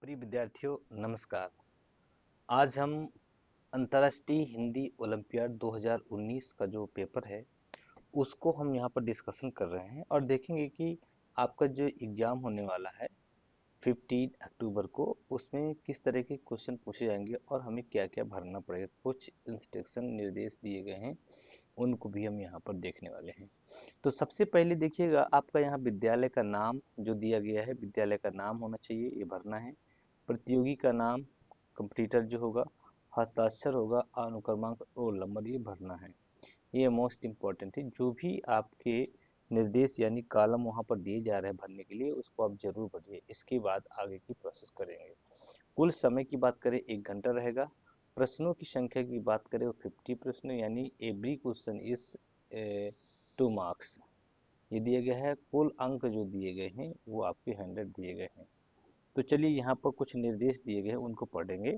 प्रिय विद्यार्थियों, नमस्कार। आज हम अंतर्राष्ट्रीय हिंदी ओलंपियाड 2019 का जो पेपर है उसको हम यहाँ पर डिस्कशन कर रहे हैं और देखेंगे कि आपका जो एग्ज़ाम होने वाला है 15 अक्टूबर को, उसमें किस तरह के क्वेश्चन पूछे जाएंगे और हमें क्या क्या भरना पड़ेगा। कुछ इंस्ट्रक्शन निर्देश दिए गए हैं, उनको भी हम यहाँ पर देखने वाले हैं। तो सबसे पहले देखिएगा, आपका यहाँ विद्यालय का नाम जो दिया गया है, विद्यालय का नाम होना चाहिए, ये भरना है। प्रतियोगी का नाम, कंपटीटर जो होगा, हस्ताक्षर होगा, अनुक्रमांक, रोल नंबर, ये भरना है। ये मोस्ट इम्पॉर्टेंट है। जो भी आपके निर्देश यानी कॉलम वहाँ पर दिए जा रहे हैं भरने के लिए, उसको आप जरूर भरिए। इसके बाद आगे की प्रोसेस करेंगे। कुल समय की बात करें 1 घंटा रहेगा। प्रश्नों की संख्या की बात करें वो 50 प्रश्न, यानी एवरी क्वेश्चन इज 2 मार्क्स ये दिया गया है। कुल अंक जो दिए गए हैं वो आपके 100 दिए गए हैं। तो चलिए यहाँ पर कुछ निर्देश दिए गए हैं, उनको पढ़ेंगे।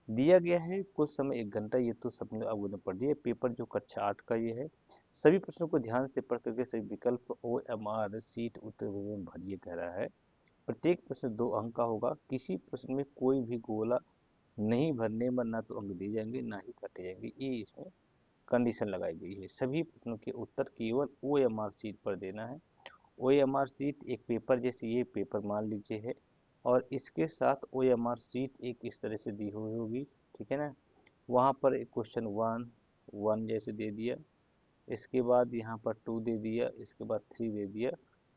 दिया गया है कुल समय 1 घंटा, ये तो सबने आपने पढ़ दिया। पेपर जो कक्षा 8 का ये है। सभी प्रश्नों को ध्यान से पढ़ करके सभी विकल्प OMR सीट उत्तर में भरिए कह रहा है। प्रत्येक प्रश्न 2 अंक का होगा। किसी प्रश्न में कोई भी गोला नहीं भरने में ना तो अंक दिए जाएंगे ना ही काटे जाएंगे, ये इसमें कंडीशन लगाई गई है। सभी प्रश्नों के उत्तर केवल OMR सीट पर देना है। OMR सीट एक पेपर जैसे ये पेपर मान लीजिए है, और इसके साथ OMR सीट एक इस तरह से दी हुई होगी, ठीक है ना। वहाँ पर एक क्वेश्चन वन वन जैसे दे दिया, इसके बाद यहाँ पर 2 दे दिया, इसके बाद 3 दे दिया,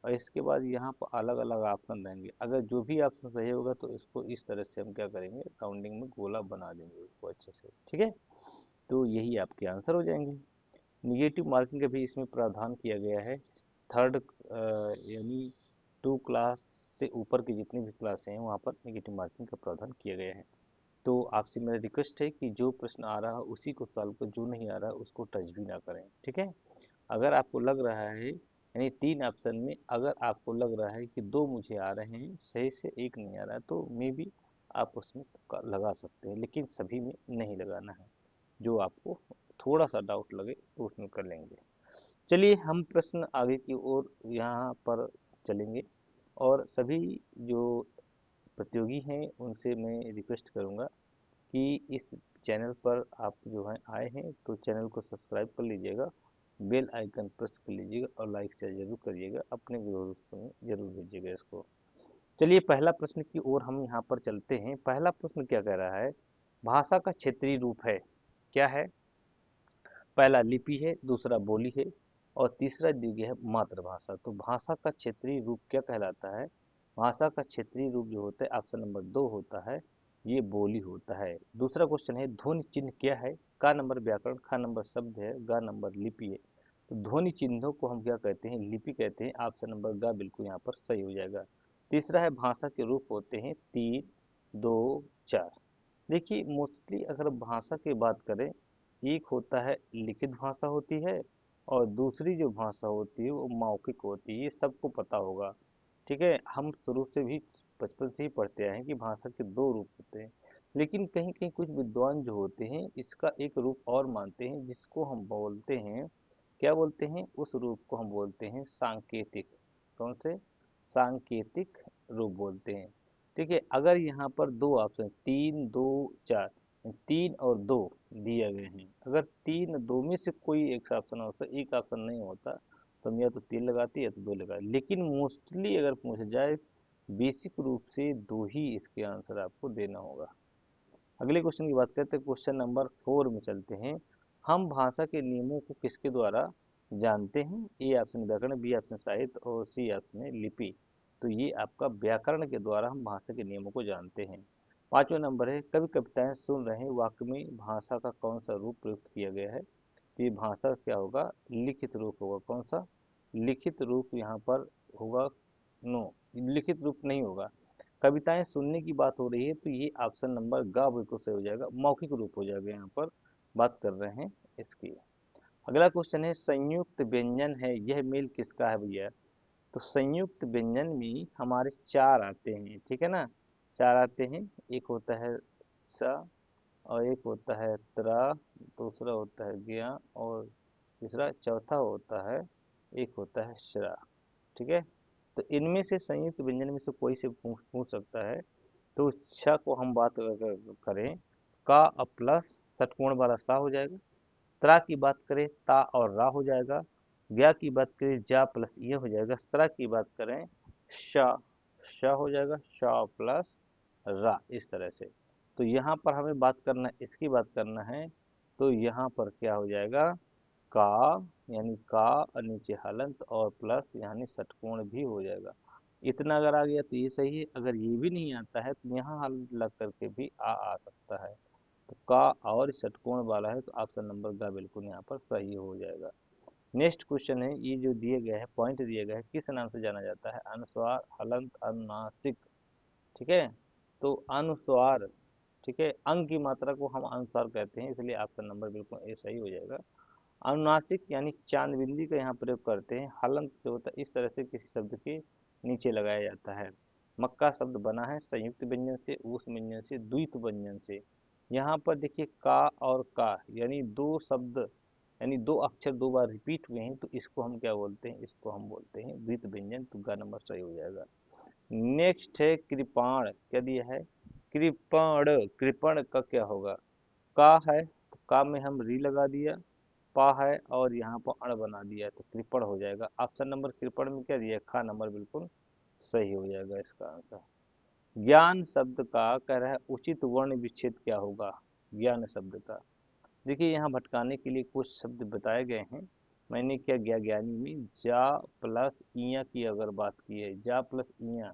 और इसके बाद यहाँ पर अलग अलग ऑप्शन रहेंगे। अगर जो भी ऑप्शन सही होगा तो इसको इस तरह से हम क्या करेंगे, राउंडिंग में गोला बना देंगे उसको अच्छे से, ठीक है। तो यही आपके आंसर हो जाएंगे। निगेटिव मार्किंग का भी इसमें प्रावधान किया गया है। थर्ड यानी 2 क्लास से ऊपर की जितनी भी क्लासें हैं वहाँ पर निगेटिव मार्किंग का प्रावधान किया गया है। तो आपसे मेरा रिक्वेस्ट है कि जो प्रश्न आ रहा है उसी को सॉल्व करो, जो नहीं आ रहा है उसको टच भी ना करें, ठीक है। अगर आपको लग रहा है, यानी 3 ऑप्शन में अगर आपको लग रहा है कि 2 मुझे आ रहे हैं सही से, एक नहीं आ रहा है, तो मे बी आप उसमें तुक्का लगा सकते हैं, लेकिन सभी में नहीं लगाना है। जो आपको थोड़ा सा डाउट लगे तो उसमें कर लेंगे। चलिए हम प्रश्न आगे की ओर यहाँ पर चलेंगे, और सभी जो प्रतियोगी हैं उनसे मैं रिक्वेस्ट करूँगा कि इस चैनल पर आप जो हैं आए हैं तो चैनल को सब्सक्राइब कर लीजिएगा, बेल आइकन प्रेस कर लीजिएगा और लाइक शेयर जरूर करिएगा, अपने दोस्तों में जरूर भेजिएगा इसको। चलिए पहला प्रश्न की ओर हम यहाँ पर चलते हैं। पहला प्रश्न क्या कह रहा है, भाषा का क्षेत्रीय रूप है, क्या है। पहला लिपि है, दूसरा बोली है, और तीसरा दिया गया है मातृभाषा। तो भाषा का क्षेत्रीय रूप क्या कहलाता है। भाषा का क्षेत्रीय रूप जो होता है ऑप्शन नंबर 2 होता है, ये बोली होता है। दूसरा क्वेश्चन है ध्वनि चिन्ह क्या है। का नंबर व्याकरण, खा नंबर शब्द है, गा नंबर लिपि है। तो ध्वनि चिन्हों को हम क्या कहते हैं, लिपि कहते हैं। ऑप्शन नंबर गा बिल्कुल यहाँ पर सही हो जाएगा। तीसरा है भाषा के रूप होते हैं 3, 2, 4। देखिए मोस्टली अगर भाषा की बात करें, एक होता है लिखित भाषा होती है, और दूसरी जो भाषा होती है वो मौखिक होती है, ये सबको पता होगा, ठीक है। हम शुरू से भी बचपन से ही पढ़ते आए हैं कि भाषा के 2 रूप होते हैं। लेकिन कहीं कहीं कुछ विद्वान जो होते हैं इसका एक रूप और मानते हैं, जिसको हम बोलते हैं, क्या बोलते हैं, उस रूप को हम बोलते हैं सांकेतिक। कौन से, सांकेतिक रूप बोलते हैं, ठीक है। अगर यहाँ पर 2 ऑप्शन 3, 2, 4, 3 और 2 दिए गए हैं, अगर 3 2 में से कोई एक ऑप्शन होता, एक ऑप्शन नहीं होता, तो हम या तो 3 लगाते या तो 2 लगाते। लेकिन मोस्टली अगर पूछा जाए, बेसिक रूप से 2 ही इसके आंसर आपको देना होगा। अगले क्वेश्चन की बात करते हैं, क्वेश्चन नंबर 4 में चलते हैं। हम भाषा के नियमों को किसके द्वारा जानते हैं। ए ऑप्शन व्याकरण, बी ऑप्शन साहित्य, और सी ऑप्शन है लिपि। तो ये आपका व्याकरण के द्वारा हम भाषा के नियमों को जानते हैं। 5वां नंबर है, कवि कविताएं सुन रहे हैं, वाक्य में भाषा का कौन सा रूप प्रयुक्त किया गया है। तो ये भाषा क्या होगा, लिखित रूप होगा। कौन सा, लिखित रूप यहाँ पर होगा। नो, लिखित रूप नहीं होगा। कविताएं सुनने की बात हो रही है तो ये ऑप्शन नंबर ग बिल्कुल सही हो जाएगा, मौखिक रूप हो जाएगा। यहाँ पर बात कर रहे हैं इसकी। अगला क्वेश्चन है, संयुक्त व्यंजन है, यह मेल किसका है भैया। तो संयुक्त व्यंजन में हमारे 4 आते हैं, ठीक है ना। 4 आते हैं, एक होता है स, और एक होता है त्र, दूसरा होता है ज्ञ, और तीसरा चौथा होता है, एक होता है श्रा, ठीक है। तो इनमें से संयुक्त व्यंजन में से कोई से पूछ पूछ सकता है। तो छ को हम बात करें का और प्लस षटकोण वाला सा हो जाएगा। त्रा की बात करें ता और रा हो जाएगा। ज्ञा की बात करें जा प्लस ये हो जाएगा। सरा की बात करें श हो जाएगा, श प्लस रा, इस तरह से। तो यहाँ पर हमें बात करना, इसकी बात करना है, तो यहाँ पर क्या हो जाएगा, का यानी का और नीचे हलंत और प्लस यानी षटकोण भी हो जाएगा। इतना अगर आ गया तो ये सही है। अगर ये भी नहीं आता है तो यहाँ हल लग करके भी आ सकता है। तो का और षटकोण वाला है तो ऑप्शन नंबर ग बिल्कुल यहाँ पर सही हो जाएगा। नेक्स्ट क्वेश्चन है, ये जो दिए गए हैं पॉइंट दिए गए हैं किस नाम से जाना जाता है, अनुस्वार, हलंत, अनुनासिक। ठीक है, तो अनुस्वार, ठीक है, अंग की मात्रा को हम अनुस्वार कहते हैं, इसलिए ऑप्शन नंबर बिल्कुल ए सही हो जाएगा। अनुनासिक यानी चांद बिंदी का यहाँ प्रयोग करते हैं। हलंत जो होता है इस तरह से किसी शब्द के नीचे लगाया जाता है। मक्का शब्द बना है संयुक्त व्यंजन से, ऊष् व्यंजन से, द्वित व्यंजन से। यहाँ पर देखिए का और का यानी दो शब्द यानी दो अक्षर दो बार रिपीट हुए हैं, तो इसको हम क्या बोलते हैं, इसको हम बोलते हैं द्वित व्यंजन। तो ग नंबर सही हो जाएगा। नेक्स्ट है कृपाण, क्या दिया है, कृपण। कृपण का क्या होगा, का है तो का में हम री लगा दिया, पा है और यहाँ पर अण बना दिया तो कृपण हो जाएगा। ऑप्शन नंबर कृपण में क्या दिया, खा नंबर बिल्कुल सही हो जाएगा इसका आंसर। ज्ञान शब्द का कह रहा है उचित वर्ण विच्छेद क्या होगा, ज्ञान शब्द का। देखिए यहाँ भटकाने के लिए कुछ शब्द बताए गए हैं। मैंने क्या ज्ञा ज्ञानी में जा प्लस इया की अगर बात की है, जा प्लस इया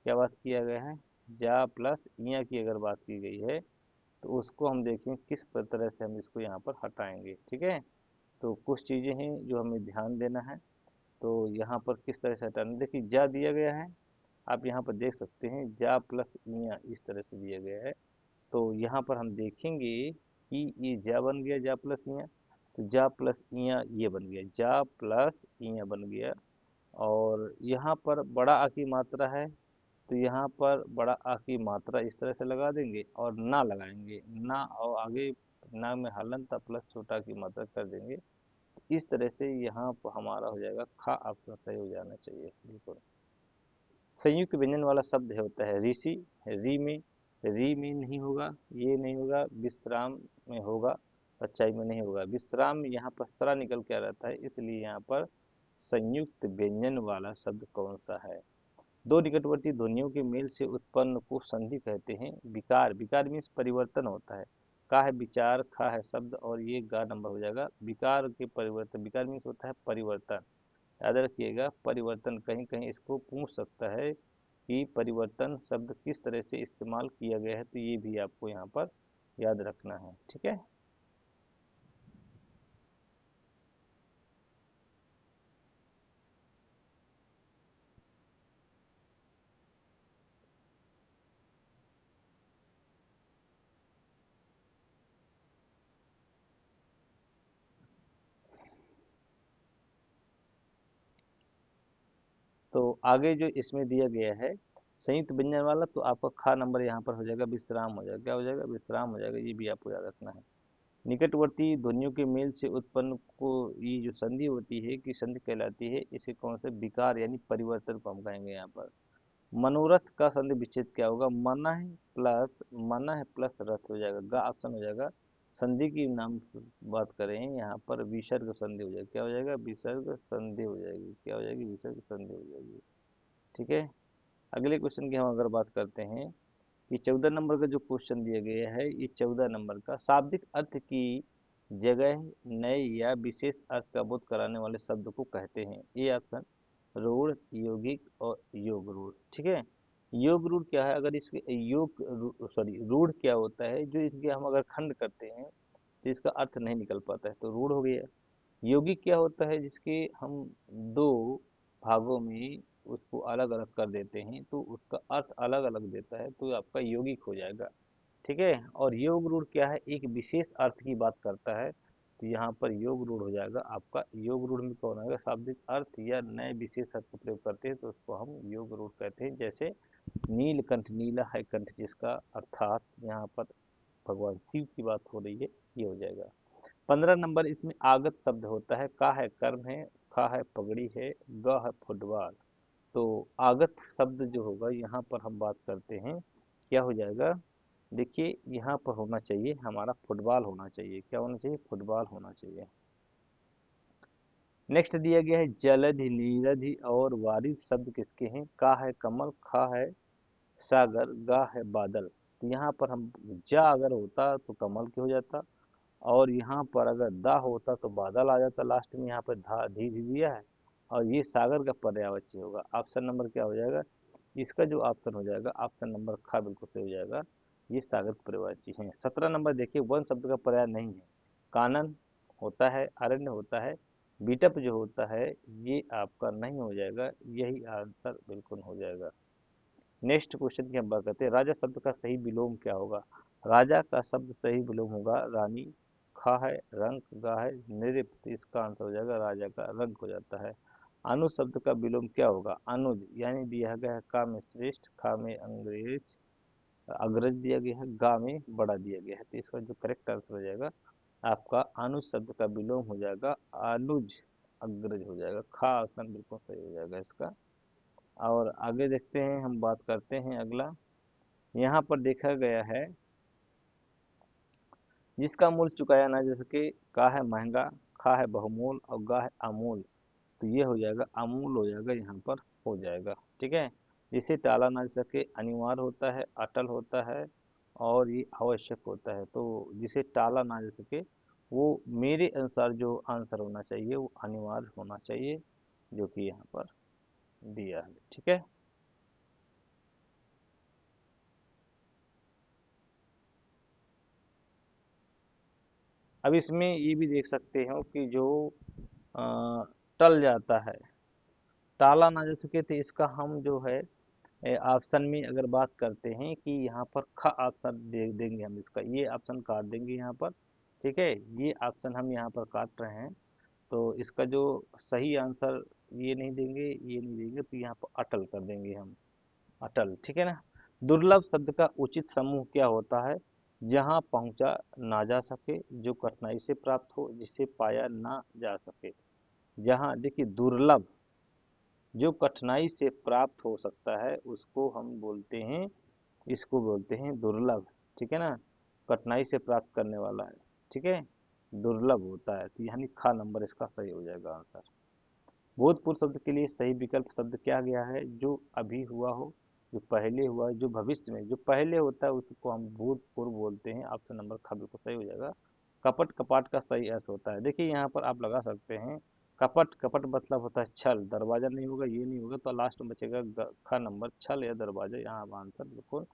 क्या बात किया गया है, जा प्लस इया की अगर बात की गई है तो उसको हम देखें किस तरह से हम इसको यहाँ पर हटाएंगे। ठीक है, तो कुछ चीज़ें हैं जो हमें ध्यान देना है। तो यहाँ पर किस तरह से हटाना, देखिए जा दिया गया है, आप यहाँ पर देख सकते हैं जा प्लस इया इस तरह से दिया गया है। तो यहाँ पर हम देखेंगे कि ये जा बन गया, जा प्लस इया, तो जा प्लस इया ये बन गया, जा प्लस इया बन गया। और यहाँ पर बड़ा आ की मात्रा है तो यहाँ पर बड़ा आ की मात्रा इस तरह से लगा देंगे और ना लगाएंगे, ना और आगे ना में हलंत प्लस छोटा की मात्रा कर देंगे। इस तरह से यहाँ पर हमारा हो जाएगा खा, ऑप्शन सही हो जाना चाहिए बिल्कुल। संयुक्त व्यंजन वाला शब्द है होता है ऋषि, री में नहीं होगा, ये नहीं होगा, विश्राम में होगा, सच्चाई में नहीं होगा। विश्राम में यहाँ पर सरा निकल के आ रहता है, इसलिए यहाँ पर संयुक्त व्यंजन वाला शब्द कौन सा है। दो निकटवर्ती ध्वनियों के मेल से उत्पन्न को संधि कहते हैं। विकार, विकार मीन्स परिवर्तन होता है। का है विचार, खा है शब्द और ये गा नंबर हो जाएगा। विकार के परिवर्तन, विकार मीन्स होता है परिवर्तन, याद रखिएगा परिवर्तन। कहीं कहीं इसको पूछ सकता है कि परिवर्तन शब्द किस तरह से इस्तेमाल किया गया है, तो ये भी आपको यहाँ पर याद रखना है। ठीक है, तो आगे जो इसमें दिया गया है संयुक्त व्यंजन वाला, तो आपका खा नंबर यहाँ पर हो जाएगा विश्राम हो जाएगा, क्या हो जाएगा, विश्राम हो जाएगा, ये भी आपको याद रखना है। निकटवर्ती ध्वनियों के मेल से उत्पन्न को ये जो संधि होती है कि संधि कहलाती है, इसे कौन से विकार यानी परिवर्तन को हम कहेंगे यहाँ पर। मनोरथ का संधि विच्छेद क्या होगा, मना है प्लस रथ हो जाएगा, गा ऑप्शन हो जाएगा। संधि की नाम बात करें यहाँ पर विसर्ग संधि हो जाएगी, क्या हो जाएगा, विसर्ग संधि हो जाएगी, क्या हो जाएगी, विसर्ग संधि हो जाएगी। ठीक है, अगले क्वेश्चन की हम अगर बात करते हैं, ये 14 नंबर का जो क्वेश्चन दिया गया है, इस 14 नंबर का शाब्दिक अर्थ की जगह नए या विशेष अर्थ का बोध कराने वाले शब्द को कहते हैं। ये ऑप्शन रूढ़, यौगिक और योग रूढ़। ठीक है, योग रूढ़ क्या है, अगर इसके रूढ़ क्या होता है, जो इसके हम अगर खंड करते हैं तो इसका अर्थ नहीं निकल पाता है, तो रूढ़ हो गया। यौगिक क्या होता है, जिसके हम दो भागों में उसको अलग अलग कर देते हैं तो उसका अर्थ अलग अलग देता है, तो आपका यौगिक हो जाएगा। ठीक है, और योग रूढ़ क्या है, एक विशेष अर्थ की बात करता है, तो यहाँ पर योग रूढ़ हो जाएगा आपका। योग रूढ़ में कौन आएगा, शाब्दिक अर्थ या नए विशेष अर्थ का प्रयोग करते हैं तो उसको हम योग रूढ़ कहते हैं। जैसे नीलकंठ, नीला है कंठ जिसका, अर्थात यहाँ पर भगवान शिव की बात हो रही है, ये हो जाएगा। 15 नंबर इसमें आगत शब्द होता है, का है कर्म है, खा है पगड़ी है, ग है फुटबॉल। तो आगत शब्द जो होगा यहाँ पर हम बात करते हैं क्या हो जाएगा, देखिए यहाँ पर होना चाहिए हमारा फुटबॉल होना चाहिए। क्या होना चाहिए, फुटबॉल होना चाहिए। नेक्स्ट दिया गया है जलधि, नीरधि और वारिध शब्द किसके हैं। का है कमल, खा है सागर, गा है बादल। तो यहाँ पर हम जा अगर होता तो कमल के हो जाता, और यहाँ पर अगर दा होता तो बादल आ जाता लास्ट में। यहाँ पर धा धी भी दिया है, और ये सागर का पर्यायवाची होगा। ऑप्शन नंबर क्या हो जाएगा, इसका जो ऑप्शन हो जाएगा ऑप्शन नंबर खा बिल्कुल सही हो जाएगा। ये सागर पर्यायवाची है। 17 नंबर देखिए, वन शब्द का पर्याय नहीं है। कानन होता है, अरण्य होता है, बीटअप जो होता है ये आपका नहीं हो जाएगा, यही आंसर बिल्कुल हो जाएगा। नेक्स्ट क्वेश्चन की हम बात करते हैं, राजा शब्द का सही विलोम क्या होगा। राजा का शब्द सही विलोम होगा रानी, खा है रंक, गा है नृप। तो इसका आंसर हो जाएगा राजा का रंक हो जाता है। अनुज शब्द का विलोम क्या होगा। अनुज यानी दिया गया है का में श्रेष्ठ, खा में अंग्रेज अग्रज दिया गया है, गा में बड़ा दिया गया है। तो इसका जो करेक्ट आंसर हो जाएगा आपका अनुज शब्द का विलोम हो जाएगा अनुज अग्रज हो जाएगा। खा ऑप्शन बिल्कुल सही हो जाएगा इसका। और आगे देखते हैं, हम बात करते हैं अगला। यहाँ पर देखा गया है जिसका मूल चुकाया ना जा सके, का है महंगा, खा है बहुमूल और गा है अमूल। तो ये हो जाएगा अमूल हो जाएगा, यहाँ पर हो जाएगा। ठीक है, जिसे टाला ना जा सके अनिवार्य होता है, अटल होता है और ये आवश्यक होता है। तो जिसे टाला ना जा सके वो मेरे अनुसार जो आंसर होना चाहिए वो अनिवार्य होना चाहिए, जो कि यहाँ पर दिया है। ठीक है, अब इसमें ये भी देख सकते हो कि जो अ, टल जाता है, टाला ना जा सके, तो इसका हम जो है ऑप्शन में अगर बात करते हैं कि यहाँ पर ख ऑप्शन दे देंगे हम, इसका ये ऑप्शन काट देंगे यहाँ पर। ठीक है, ये ऑप्शन हम यहाँ पर काट रहे हैं। तो इसका जो सही आंसर ये नहीं देंगे, ये नहीं देंगे, तो यहाँ पर अटल कर देंगे हम, अटल। ठीक है ना। दुर्लभ शब्द का उचित समूह क्या होता है। जहाँ पहुँचा ना जा सके, जो कठिनाई से प्राप्त हो, जिसे पाया ना जा सके। जहाँ देखिए दुर्लभ, जो कठिनाई से प्राप्त हो सकता है उसको हम बोलते हैं, इसको बोलते हैं दुर्लभ। ठीक है ना, कठिनाई से प्राप्त करने वाला है। ठीक है, दुर्लभ होता है। तो यानी खा नंबर इसका सही हो जाएगा आंसर। भूतपूर्व शब्द के लिए सही विकल्प शब्द क्या गया है। जो अभी हुआ हो, जो पहले हुआ है, जो भविष्य में, जो पहले होता है उसको हम भूतपूर्व बोलते हैं। ऑप्शन नंबर ख बिल्कुल सही हो जाएगा। कपट कपाट का सही अर्थ होता है, देखिए यहाँ पर आप लगा सकते हैं कपट, कपट मतलब होता है छल, दरवाजा नहीं होगा, ये नहीं होगा, तो लास्ट में बचेगा ख नंबर, छल या दरवाजा। यहाँ आंसर बिल्कुल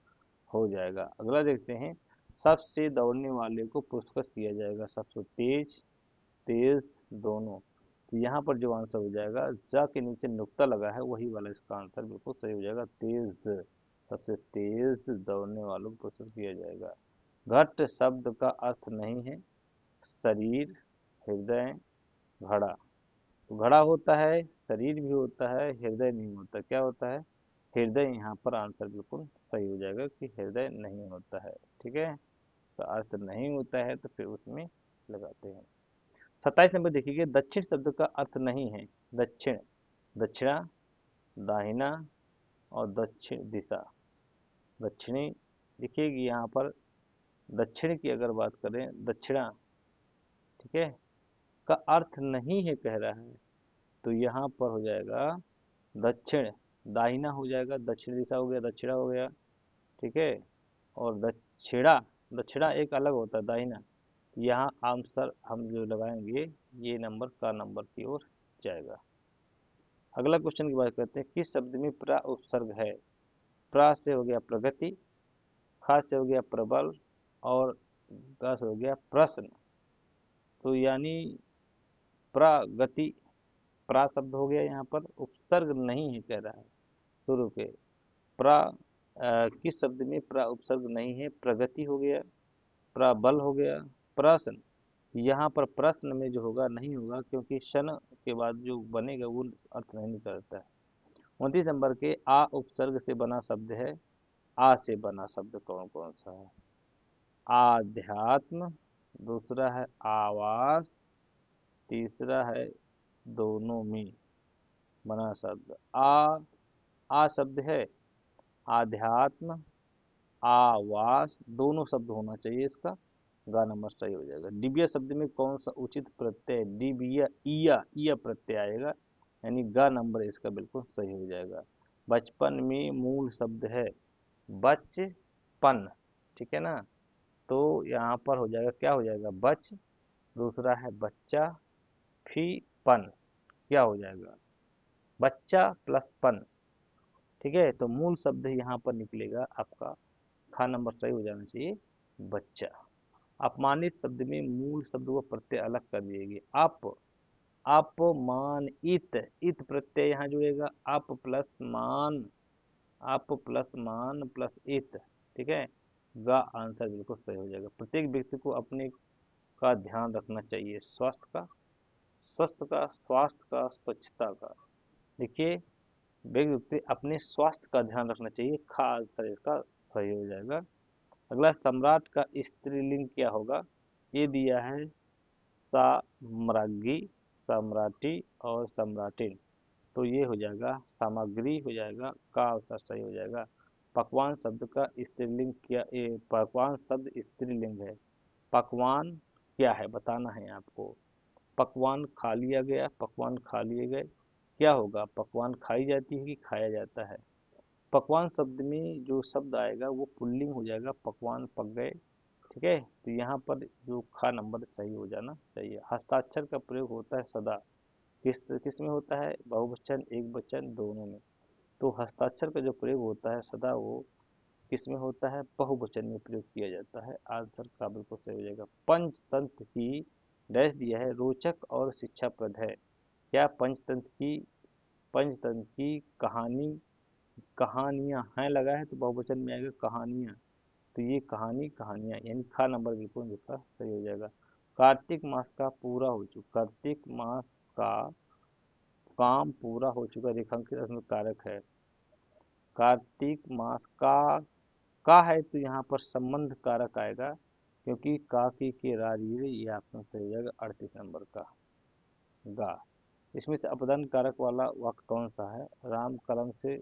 हो जाएगा। अगला देखते हैं, सबसे दौड़ने वाले को पुरस्कृत किया जाएगा। सबसे तेज, तेज दोनों। तो यहाँ पर जो आंसर हो जाएगा, जा के नीचे नुक्ता लगा है वही वाला इसका आंसर बिल्कुल सही हो जाएगा, तेज। सबसे तेज दौड़ने वालों को पुरस्कृत किया जाएगा। घट शब्द का अर्थ नहीं है शरीर, हृदय, घड़ा। तो घड़ा होता है, शरीर भी होता है, हृदय नहीं होता। क्या होता है, हृदय। यहाँ पर आंसर बिल्कुल सही हो जाएगा कि हृदय नहीं होता है। ठीक है, तो अर्थ नहीं होता है तो फिर उसमें लगाते हैं। 27 नंबर देखिए, दक्षिण शब्द का अर्थ नहीं है। दक्षिण, दक्षिणा, दाहिना और दक्षिण दिशा। दक्षिणी, देखिए कि यहाँ पर दक्षिण की अगर बात करें, दक्षिणा, ठीक है, का अर्थ नहीं है कह रहा है, तो यहाँ पर हो जाएगा दक्षिण, दाहिना हो जाएगा, दक्षिण दिशा हो गया, दक्षिणा हो गया। ठीक है, और दक्षिणा, दक्षिणा एक अलग होता है दाहिना। यहाँ आंसर हम जो लगाएंगे ये नंबर का नंबर की ओर जाएगा। अगला क्वेश्चन की बात करते हैं, किस शब्द में प्रा उपसर्ग है। प्रा से हो गया प्रगति, खा से हो गया प्रबल और ग से हो गया प्रश्न। तो यानी प्रगति, प्रा शब्द हो गया, यहाँ पर उपसर्ग नहीं है कह रहा है शुरू के। प्रा किस शब्द में प्रा उपसर्ग नहीं है। प्रगति हो गया, प्रबल हो गया, प्रश्न। यहाँ पर प्रश्न में जो होगा नहीं होगा, क्योंकि शन के बाद जो बनेगा वो अर्थ नहीं करता है। 29 नंबर के, आ उपसर्ग से बना शब्द है। आ से बना शब्द कौन कौन सा है। आध्यात्म, दूसरा है आवास, तीसरा है दोनों में बना शब्द। आ शब्द है आध्यात्म, आवास दोनों शब्द होना चाहिए इसका, गा नंबर सही हो जाएगा। डिबिया शब्द में कौन सा उचित प्रत्यय, डिबिया इया इया प्रत्यय आएगा, यानी गा नंबर इसका बिल्कुल सही हो जाएगा। बचपन में मूल शब्द है बचपन, ठीक है ना, तो यहाँ पर हो जाएगा, क्या हो जाएगा, बच, दूसरा है बच्चा, फिर पन, क्या हो जाएगा, बच्चा प्लस पन, ठीक है। तो मूल शब्द यहाँ पर निकलेगा आपका, खा नंबर सही हो जाना चाहिए, बच्चा। अपमानित शब्द में मूल शब्द व प्रत्यय अलग कर दिएगी, अपमान इत प्रत्यय यहाँ जुड़ेगा, अप प्लस मान प्लस इत, ठीक है। गा आंसर बिल्कुल सही हो जाएगा। प्रत्येक व्यक्ति को अपने का ध्यान रखना चाहिए, स्वास्थ्य का स्वच्छता का। देखिए, व्यक्ति अपने स्वास्थ्य का ध्यान रखना चाहिए, खा आंसर इसका सही हो जाएगा। अगला, सम्राट का स्त्रीलिंग क्या होगा, ये दिया है साम्राज्ञी, सम्राटी और सम्राटिन, तो ये हो जाएगा सामग्री हो जाएगा, का अवसर सही हो जाएगा। पकवान शब्द का स्त्रीलिंग क्या, ये पकवान शब्द स्त्रीलिंग है, पकवान क्या है बताना है आपको। पकवान खा लिया गया, पकवान खा लिए गए, क्या होगा, पकवान खाई जाती है कि खाया जाता है। पकवान शब्द में जो शब्द आएगा वो पुल्लिंग हो जाएगा, पकवान पक गए, ठीक है। तो यहाँ पर जो खा नंबर सही हो जाना चाहिए। हस्ताक्षर का प्रयोग होता है सदा, किस में होता है, बहुवचन एक वचन दोनों में। तो हस्ताक्षर का जो प्रयोग होता है सदा, वो किस में होता है, बहुवचन में प्रयोग किया जाता है। आंसर का बिल्कुल सही हो जाएगा। पंचतंत्र की डैश दिया है, रोचक और शिक्षाप्रद है, क्या पंचतंत्र की कहानियां हैं लगा है, तो बहुवचन में आएगा कहानियां, तो ये कहानियां, यानी खा नंबर बिल्कुल इसका सही हो जाएगा। कार्तिक मास का पूरा हो चुका, कार्तिक मास का काम पूरा हो चुका, रेखांकित इसमें कारक है, कार्तिक मास का है, तो यहाँ पर संबंध कारक आएगा, क्योंकि का की रारी, ये ऑप्शन सही हो जाएगा 38 नंबर का, गा। इसमें से अपदान कारक वाला वाक्य कौन सा है, राम कलम से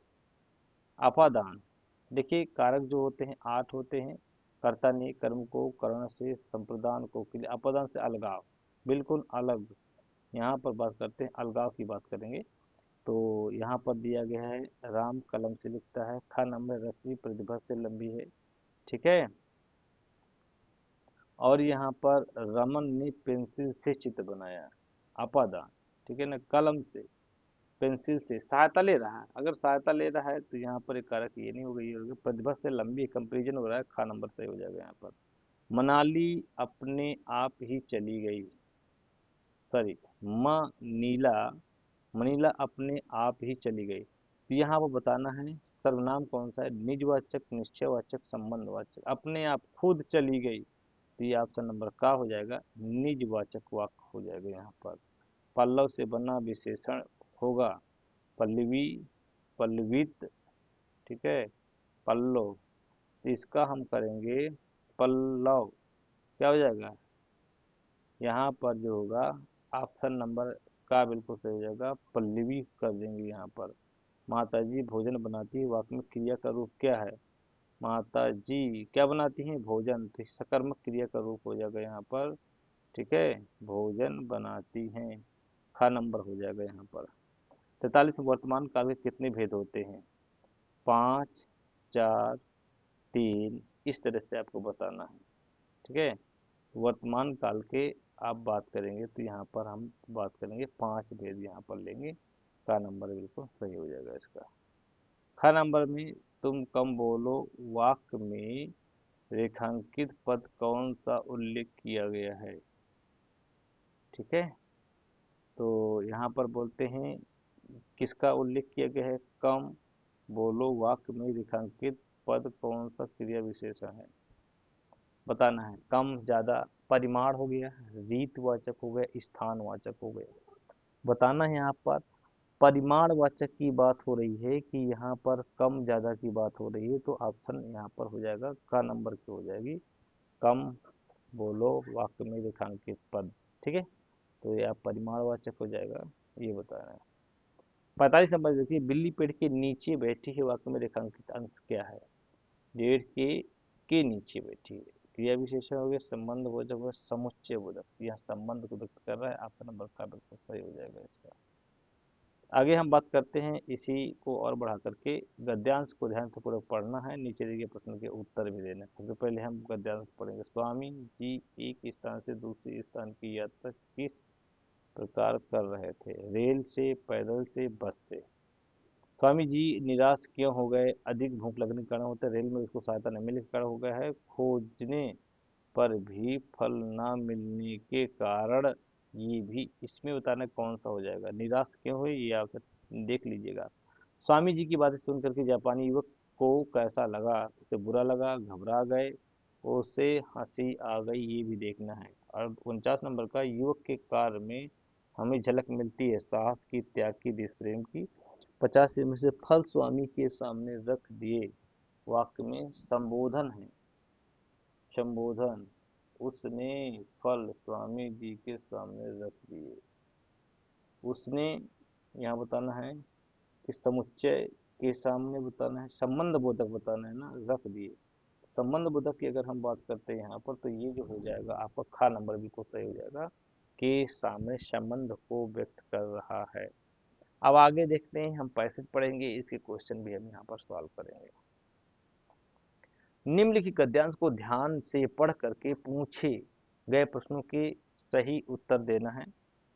अपादान। देखिए, कारक जो होते हैं 8 होते हैं, कर्ता ने कर्म को करण से, संप्रदान को के लिए, अपादान से अलगाव, बिल्कुल अलग, यहाँ पर बात करते हैं अलगाव की बात करेंगे। तो यहाँ पर दिया गया है, राम कलम से लिखता है, खा नंबर रश्मि प्रतिभा से लंबी है, ठीक है। और यहाँ पर रमन ने पेंसिल से चित्र बनाया, अपादान, ठीक है ना। कलम से, पेंसिल से सहायता ले रहा है, अगर सहायता ले रहा है तो यहाँ पर एक कारक ये नहीं होगा, ये होगा प्रतिभा से लंबी, कंपेरिजन हो रहा है, खा नंबर सही हो जाएगा यहाँ पर। मनाली अपने आप ही चली गई, सॉरी, मनीला मनीला अपने आप ही चली गई, तो यहाँ पर बताना है सर्वनाम कौन सा है, निजवाचक, निश्चयवाचक, संबंधवाचक। अपने आप खुद चली गई, तो ये ऑप्शन नंबर का हो जाएगा, निजवाचक वाक्य हो जाएगा यहाँ पर। पल्लव से बना विशेषण होगा पल्लवी, पल्लवित, ठीक है, पल्लव, तो इसका हम करेंगे पल्लव, क्या हो जाएगा, यहाँ पर जो होगा ऑप्शन नंबर का बिल्कुल सही हो जाएगा, पल्लवी कर देंगे यहाँ पर। माता जी भोजन बनाती है, वाक्य में क्रिया का रूप क्या है, माता जी क्या बनाती हैं, भोजन, तो सकर्मक क्रिया का रूप हो जाएगा यहाँ पर, ठीक है, भोजन बनाती हैं, खा नंबर हो जाएगा यहाँ पर। 43, वर्तमान काल के कितने भेद होते हैं, 5, 4, 3, इस तरह से आपको बताना है, ठीक है। वर्तमान काल के आप बात करेंगे तो यहाँ पर हम बात करेंगे 5 भेद यहाँ पर लेंगे, का नंबर बिल्कुल सही हो जाएगा इसका। ख नंबर में तुम कम बोलो वाक्य में रेखांकित पद कौन सा उल्लेख किया गया है, ठीक है। तो यहाँ पर बोलते हैं किसका उल्लेख किया गया है, कम बोलो वाक्य में रेखांकित पद कौन सा क्रिया विशेषण है, बताना है। कम, ज्यादा, परिमाण हो गया, रीतवाचक हो गया, स्थानवाचक हो गया, बताना है। यहाँ पर परिमाणवाचक की बात हो रही है कि यहाँ पर कम ज्यादा की बात हो रही है, तो ऑप्शन यहाँ पर हो जाएगा, का नंबर की हो जाएगी, कम बोलो वाक्य में रेखांकित पद, ठीक है। तो यह परिमाणवाचक हो जाएगा, ये बताना है। 45 नंबर देखिए, बिल्ली पेड़ के नीचे बैठी है, वाक्य में रेखांकित अंश क्या है, डेढ़ के के नीचे बैठी है। क्रिया विशेषण हो गया, संबंध बोधक हो गया, समुच्चय बोधक। यह संबंध को व्यक्त कर रहा है, आपका नंबर का बिल्कुल सही हो जाएगा इसका। आगे हम बात करते हैं इसी को और बढ़ा करके, गद्यांश को ध्यान से पूरा पढ़ना है, नीचे दिए गए प्रश्न के उत्तर भी देने। सबसे पहले हम गद्यांश पढ़ेंगे। स्वामी जी एक स्थान से दूसरे स्थान की यात्रा किस प्रकार कर रहे थे? रेल से, पैदल से, बस से? स्वामी जी निराश क्यों हो गए? अधिक भूख लगने के कारण होता है, रेल में उसको सहायता न मिलने के कारण हो गया है, खोजने पर भी फल ना मिलने के कारण। ये भी इसमें बताना कौन सा हो जाएगा। निराश क्यों हुए ये आप देख लीजिएगा। स्वामी जी की बातें सुन करके जापानी युवक को कैसा लगा? उसे बुरा लगा, घबरा गए, उसे हंसी आ गई, ये भी देखना है। और 49 नंबर का, युवक के कार्य में हमें झलक मिलती है साहस की, त्याग की, देश प्रेम की। 50 में से फल स्वामी के सामने रख दिए, वाक्य में संबोधन है, संबोधन। उसने फल स्वामी जी के सामने रख दिए। उसने यहाँ बताना है कि समुच्चय के सामने बताना है, संबंध बोधक बताना है ना, रख दिए। संबंध बोधक की अगर हम बात करते हैं यहाँ पर, तो ये जो हो जाएगा आपका खा नंबर बिल्कुल सही हो जाएगा, के सामने संबंध को व्यक्त कर रहा है। अब आगे देखते हैं, हम पैसेज पढ़ेंगे, इसके क्वेश्चन भी हम यहाँ पर सॉल्व करेंगे। निम्नलिखित गद्यांश को ध्यान से पढ़ करके पूछे गए प्रश्नों के सही उत्तर देना है।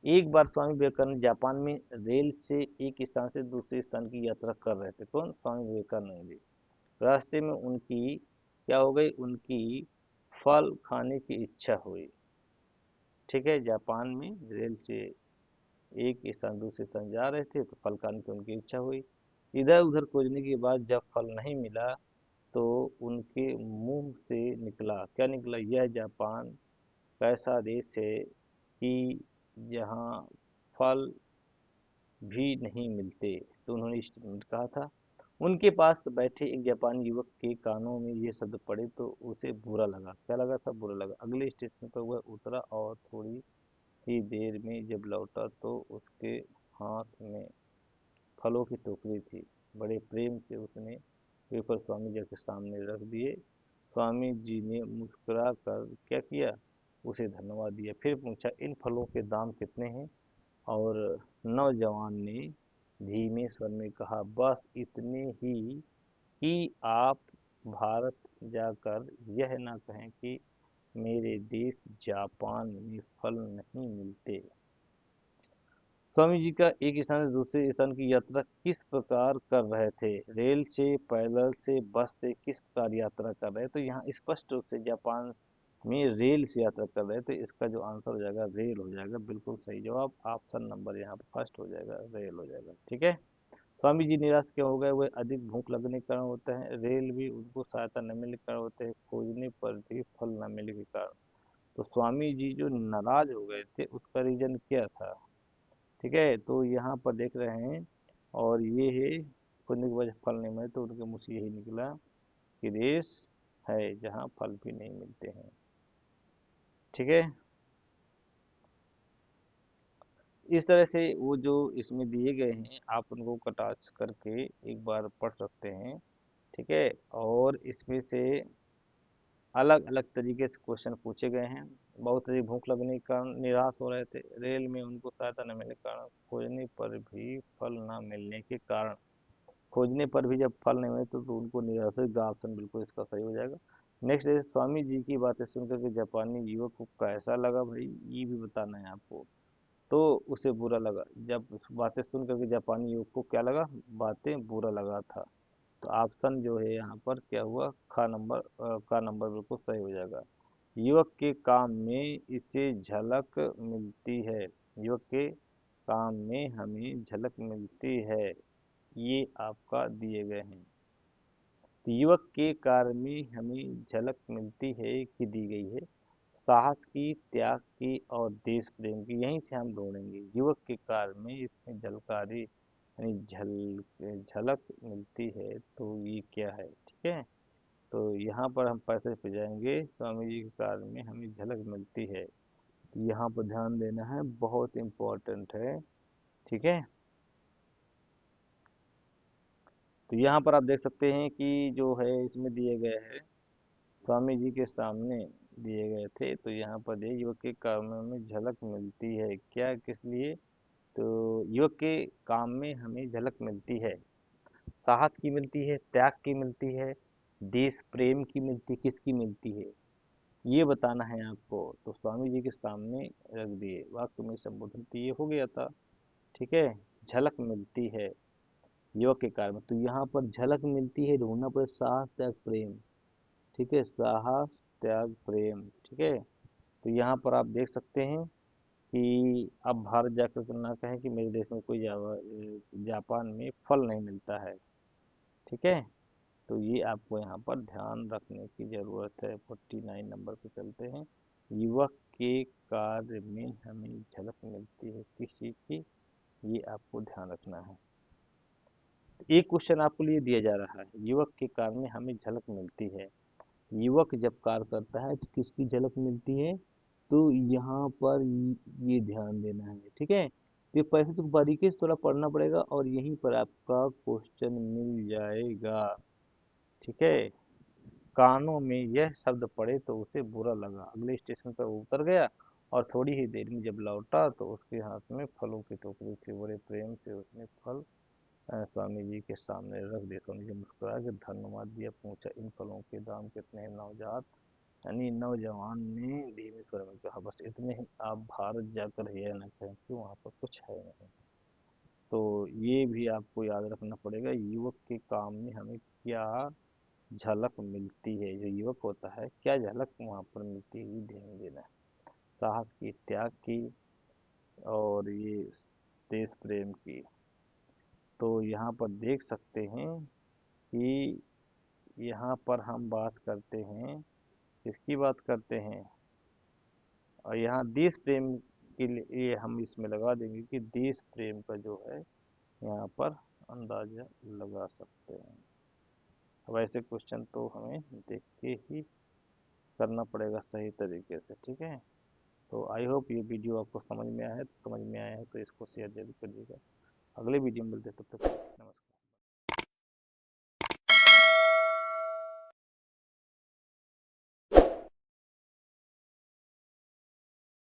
एक बार स्वामी विवेकानंद जापान में रेल से एक स्थान से दूसरे स्थान की यात्रा कर रहे थे। कौन? स्वामी विवेकानंद जी। रास्ते में उनकी क्या हो गई? उनकी फल खाने की इच्छा हुई। ठीक है, जापान में रेल से एक स्थान दूसरे स्थान जा रहे थे, तो फल खाने की उनकी इच्छा हुई। इधर उधर खोजने के बाद जब फल नहीं मिला, तो उनके मुंह से निकला, क्या निकला? यह जापान कैसा देश है कि जहाँ फल भी नहीं मिलते। तो उन्होंने स्टेटमेंट कहा था। उनके पास बैठे एक जापानी युवक के कानों में ये शब्द पड़े तो उसे बुरा लगा। क्या लगा था? बुरा लगा। अगले स्टेशन पर वह उतरा और थोड़ी ही देर में जब लौटा तो उसके हाथ में फलों की टोकरी थी। बड़े प्रेम से उसने पेपर स्वामी जी के सामने रख दिए। स्वामी जी ने मुस्कुरा कर क्या किया? उसे धन्यवाद दिया। फिर पूछा, इन फलों के दाम कितने हैं? और नौजवान ने धीमे स्वर में कहा, बस इतने ही कि आप भारत जाकर यह ना कहें कि मेरे देश जापान में फल नहीं मिलते। स्वामी जी का एक स्थान से दूसरे स्थान की यात्रा किस प्रकार कर रहे थे? रेल से, पैदल से, बस से? किस प्रकार यात्रा कर रहे? तो यहाँ स्पष्ट रूप से जापान में रेल से यात्रा कर रहे थे। इसका जो आंसर हो जाएगा रेल हो जाएगा। बिल्कुल सही जवाब, ऑप्शन नंबर यहाँ पर फर्स्ट हो जाएगा, रेल हो जाएगा। ठीक है। स्वामी जी निराश क्यों हो गए? वह अधिक भूख लगने के कारण होता है, रेल भी उनको सहायता न मिलने के कारण होते हैं, खोजने पर भी फल न मिलने के कारण। तो स्वामी जी जो नाराज हो गए थे उसका रीजन क्या था? ठीक है, तो यहाँ पर देख रहे हैं, और ये है खोजने के वजह फल नहीं मिले, तो उनके मुँह से यही निकला कि देश है जहाँ फल भी नहीं मिलते हैं। ठीक है, इस तरह से वो जो इसमें दिए गए हैं आप उनको कटाच करके एक बार पढ़ सकते हैं। ठीक है, और इसमें से अलग अलग तरीके से क्वेश्चन पूछे गए हैं। बहुत अधिक भूख लगने के कारण निराश हो रहे थे, रेल में उनको सहायता न मिलने के कारण, खोजने पर भी फल न मिलने के कारण। खोजने पर भी जब फल नहीं मिले तो उनको निराश हुई। गा ऑप्शन बिल्कुल इसका सही हो जाएगा। नेक्स्ट है, स्वामी जी की बातें सुनकर के जापानी युवक को कैसा लगा? भाई ये भी बताना है आपको। तो उसे बुरा लगा। जब बातें सुन करके जापानी युवक को क्या लगा? बातें बुरा लगा था। तो ऑप्शन जो है यहाँ पर क्या हुआ? का नंबर बिल्कुल सही हो जाएगा। युवक के काम में इसे झलक मिलती है। युवक के काम में हमें झलक मिलती है, ये आपका दिए गए हैं। तो युवक के कार्य में हमें झलक मिलती है कि दी गई है साहस की, त्याग की और देश प्रेम की। यहीं से हम ढूंढेंगे युवक के कार्य में इसमें झलकारी यानी झलक मिलती है, तो ये क्या है? ठीक है, तो यहाँ पर हम पैसेज पे जाएंगे। स्वामी जी के कार्य में हमें झलक मिलती है, यहाँ पर ध्यान देना है, बहुत इम्पोर्टेंट है। ठीक है, तो यहाँ पर आप देख सकते हैं कि जो है इसमें दिए गए हैं स्वामी जी के सामने दिए गए थे। तो यहाँ पर ये युवक के कामों में झलक मिलती है क्या, किस लिए? तो युवक के काम में हमें झलक मिलती है, साहस की मिलती है, त्याग की मिलती है, देश प्रेम की मिलती, किसकी मिलती है, ये बताना है आपको। तो स्वामी जी के सामने रख दिए, वाक्य में संबोधन तो ये हो गया था। ठीक है, झलक मिलती है युवक के कार्य में। तो यहाँ पर झलक मिलती है, ढूंढना पड़े साहस त्याग प्रेम। ठीक है, साहस त्याग प्रेम। ठीक है, तो यहाँ पर आप देख सकते हैं कि अब भारत जाकर ना कहें कि मेरे देश में कोई जापान में फल नहीं मिलता है। ठीक है, तो ये आपको यहाँ पर ध्यान रखने की ज़रूरत है। 49 नंबर पे चलते हैं। युवक के कार्य में हमें झलक मिलती है किस चीज़ की, ये आपको ध्यान रखना है। एक क्वेश्चन आपको लिए दिया जा रहा है, युवक के कार्य में हमें झलक मिलती है। युवक जब कार्य करता है तो किसकी झलक मिलती है? तो यहाँ पर ये ध्यान देना है। ठीक है, तो ये पैसे तो बारीकी से थोड़ा पढ़ना पड़ेगा और यहीं पर आपका क्वेश्चन मिल जाएगा। ठीक है, कानों में यह शब्द पड़े तो उसे बुरा लगा, अगले स्टेशन पर वो उतर गया और थोड़ी ही देर में जब लौटा तो उसके हाथ में फलों की टोकरी थी। बड़े प्रेम से उसने फल स्वामी जी के सामने रख दिए। स्वामी जी मुस्कुरा के धन्यवाद दिया, पूछा इन फलों के दाम कितने हैं? नवजात यानी नौजवान ने धीमे स्वर में कहा, बस इतने ही, आप भारत जाकर यह न कहें कि वहाँ पर कुछ है नहीं। तो ये भी आपको याद रखना पड़ेगा, युवक के काम में हमें क्या झलक मिलती है। जो युवक होता है क्या झलक वहाँ पर मिलती है, ये ध्यान देना है। साहस की, त्याग की और ये देश प्रेम की। तो यहाँ पर देख सकते हैं कि यहाँ पर हम बात करते हैं, किसकी बात करते हैं? और यहाँ देश प्रेम के लिए हम इसमें लगा देंगे कि देश प्रेम का जो है यहाँ पर अंदाजा लगा सकते हैं। अब ऐसे क्वेश्चन तो हमें देख के ही करना पड़ेगा सही तरीके से। ठीक है, तो आई होप ये वीडियो आपको समझ में आया है। तो समझ में आया है तो इसको शेयर जरूर करिएगा। अगले वीडियो में मिलते हैं, तब तक नमस्कार।